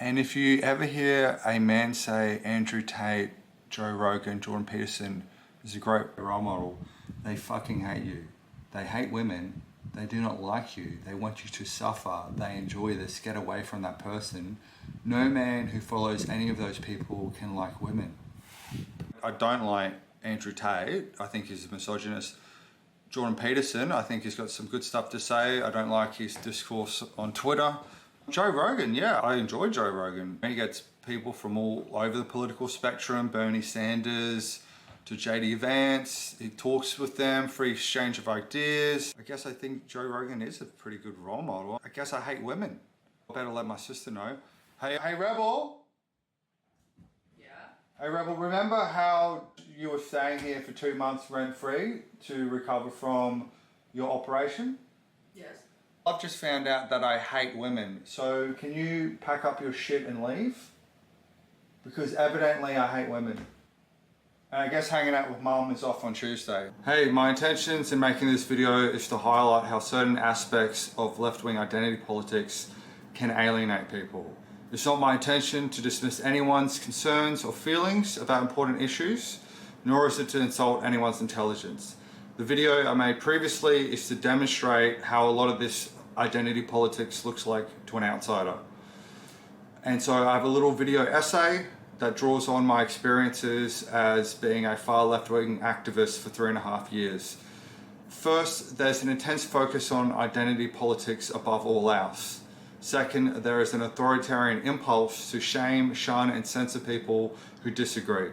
And if you ever hear a man say Andrew Tate, Joe Rogan, Jordan Peterson is a great role model, they fucking hate you. They hate women. They do not like you. They want you to suffer. They enjoy this. Get away from that person. No man who follows any of those people can like women. I don't like Andrew Tate. I think he's a misogynist. Jordan Peterson, I think he's got some good stuff to say. I don't like his discourse on Twitter. Joe Rogan, yeah, I enjoy Joe Rogan. He gets people from all over the political spectrum, Bernie Sanders to JD Vance. He talks with them, free exchange of ideas. I guess I think Joe Rogan is a pretty good role model. I guess I hate women. I better let my sister know. Hey Rebel. Yeah? Hey Rebel, remember how you were staying here for 2 months rent-free to recover from your operation? Yes. I've just found out that I hate women. So can you pack up your shit and leave? Because evidently I hate women. And I guess hanging out with mum is off on Tuesday. Hey, my intentions in making this video is to highlight how certain aspects of left-wing identity politics can alienate people. It's not my intention to dismiss anyone's concerns or feelings about important issues, nor is it to insult anyone's intelligence. The video I made previously is to demonstrate how a lot of this identity politics looks like to an outsider. And so I have a little video essay that draws on my experiences as being a far left-wing activist for 3.5 years. First, there's an intense focus on identity politics above all else. Second, there is an authoritarian impulse to shame, shun, and censor people who disagree.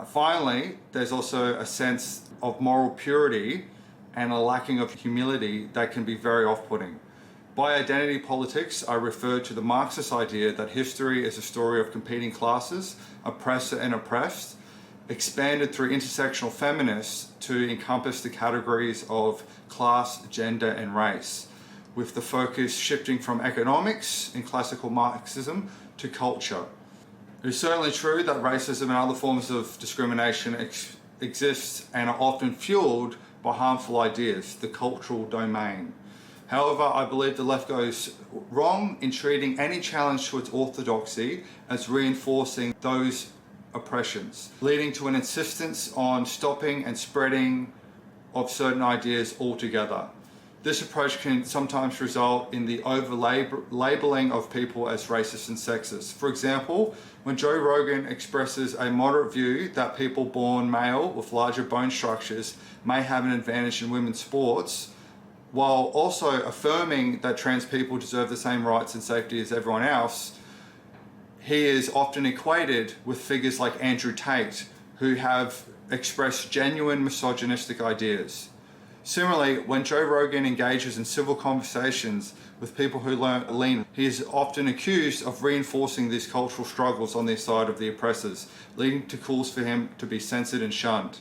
Finally, there's also a sense of moral purity and a lacking of humility that can be very off-putting. By identity politics, I refer to the Marxist idea that history is a story of competing classes, oppressor and oppressed, expanded through intersectional feminists to encompass the categories of class, gender, and race, with the focus shifting from economics in classical Marxism to culture. It is certainly true that racism and other forms of discrimination exist and are often fueled by harmful ideas, the cultural domain. However, I believe the left goes wrong in treating any challenge to its orthodoxy as reinforcing those oppressions, leading to an insistence on stopping and spreading of certain ideas altogether. This approach can sometimes result in the over-labeling of people as racist and sexist. For example, when Joe Rogan expresses a moderate view that people born male with larger bone structures may have an advantage in women's sports, while also affirming that trans people deserve the same rights and safety as everyone else, he is often equated with figures like Andrew Tate, who have expressed genuine misogynistic ideas. Similarly, when Joe Rogan engages in civil conversations with people who lean, he is often accused of reinforcing these cultural struggles on the side of the oppressors, leading to calls for him to be censored and shunned.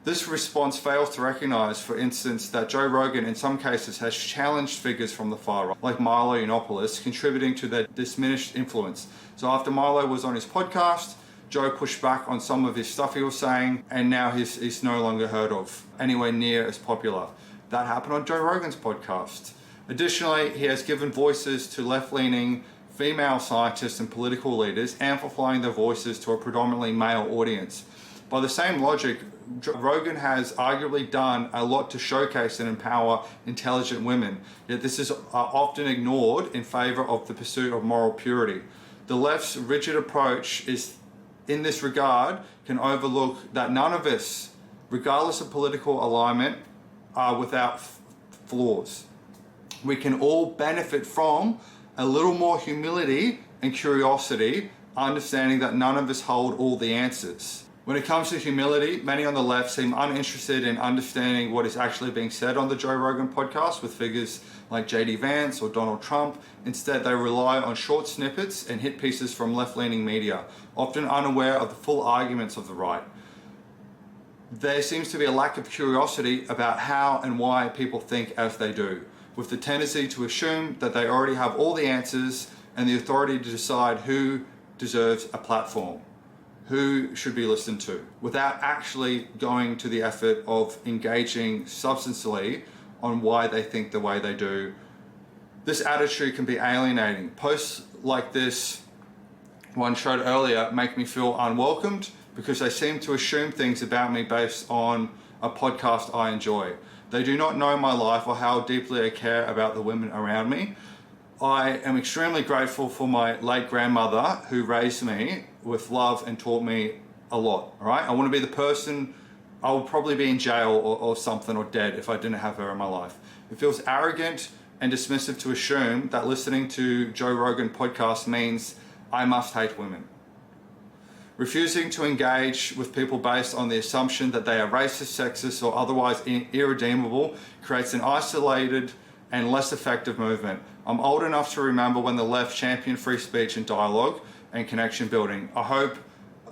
This response fails to recognize, for instance, that Joe Rogan in some cases has challenged figures from the far right, like Milo Yiannopoulos, contributing to their diminished influence. So after Milo was on his podcast, Joe pushed back on some of his stuff he was saying, and now he's no longer heard of, anywhere near as popular. That happened on Joe Rogan's podcast. Additionally, he has given voices to left-leaning female scientists and political leaders, amplifying their voices to a predominantly male audience. By the same logic, Rogan has arguably done a lot to showcase and empower intelligent women, yet this is often ignored in favor of the pursuit of moral purity. The left's rigid approach in this regard can overlook that none of us, regardless of political alignment, are without flaws. We can all benefit from a little more humility and curiosity, understanding that none of us hold all the answers. When it comes to humility, many on the left seem uninterested in understanding what is actually being said on the Joe Rogan podcast with figures like JD Vance or Donald Trump. Instead, they rely on short snippets and hit pieces from left-leaning media, often unaware of the full arguments of the right. There seems to be a lack of curiosity about how and why people think as they do, with the tendency to assume that they already have all the answers and the authority to decide who deserves a platform, who should be listened to, without actually going to the effort of engaging substantially on why they think the way they do. This attitude can be alienating. Posts like this one showed earlier make me feel unwelcomed because they seem to assume things about me based on a podcast I enjoy. They do not know my life or how deeply I care about the women around me. I am extremely grateful for my late grandmother who raised me with love and taught me a lot, all right? I want to be the person, I would probably be in jail or something or dead if I didn't have her in my life. It feels arrogant and dismissive to assume that listening to Joe Rogan podcast means I must hate women. Refusing to engage with people based on the assumption that they are racist, sexist, or otherwise irredeemable creates an isolated and less effective movement. I'm old enough to remember when the left championed free speech and dialogue and connection building. I hope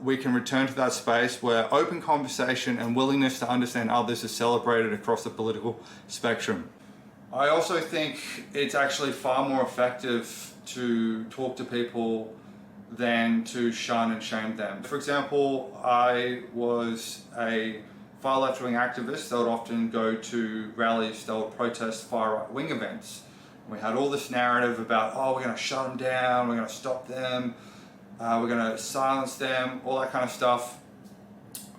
we can return to that space where open conversation and willingness to understand others is celebrated across the political spectrum. I also think it's actually far more effective to talk to people than to shun and shame them. For example, I was a far left-wing activist that would often go to rallies that would protest far right-wing events. We had all this narrative about, oh, we're going to shut them down, we're going to stop them, we're going to silence them, all that kind of stuff.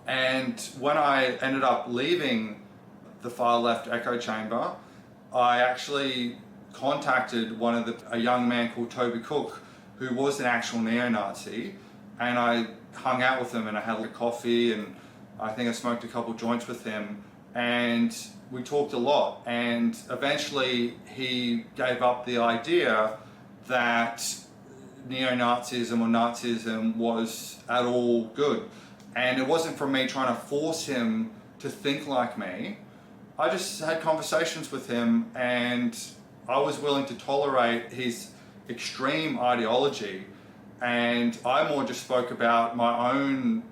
And when I ended up leaving the far left echo chamber, I actually contacted a young man called Toby Cook, who was an actual neo-Nazi, and I hung out with him and I had a coffee and I think I smoked a couple joints with him and we talked a lot, and eventually he gave up the idea that neo-Nazism or Nazism was at all good. And it wasn't from me trying to force him to think like me. I just had conversations with him and I was willing to tolerate his extreme ideology, and I more just spoke about my own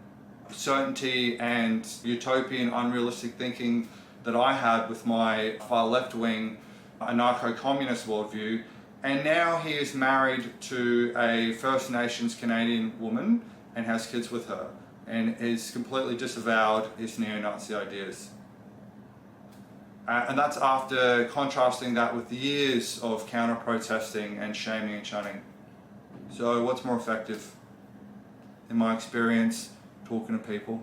certainty and utopian unrealistic thinking that I had with my far left-wing anarcho-communist worldview. And now he is married to a First Nations Canadian woman and has kids with her and is completely disavowed his neo-Nazi ideas. And that's after contrasting that with years of counter-protesting and shaming and shunning. So what's more effective? In my experience, talking to people.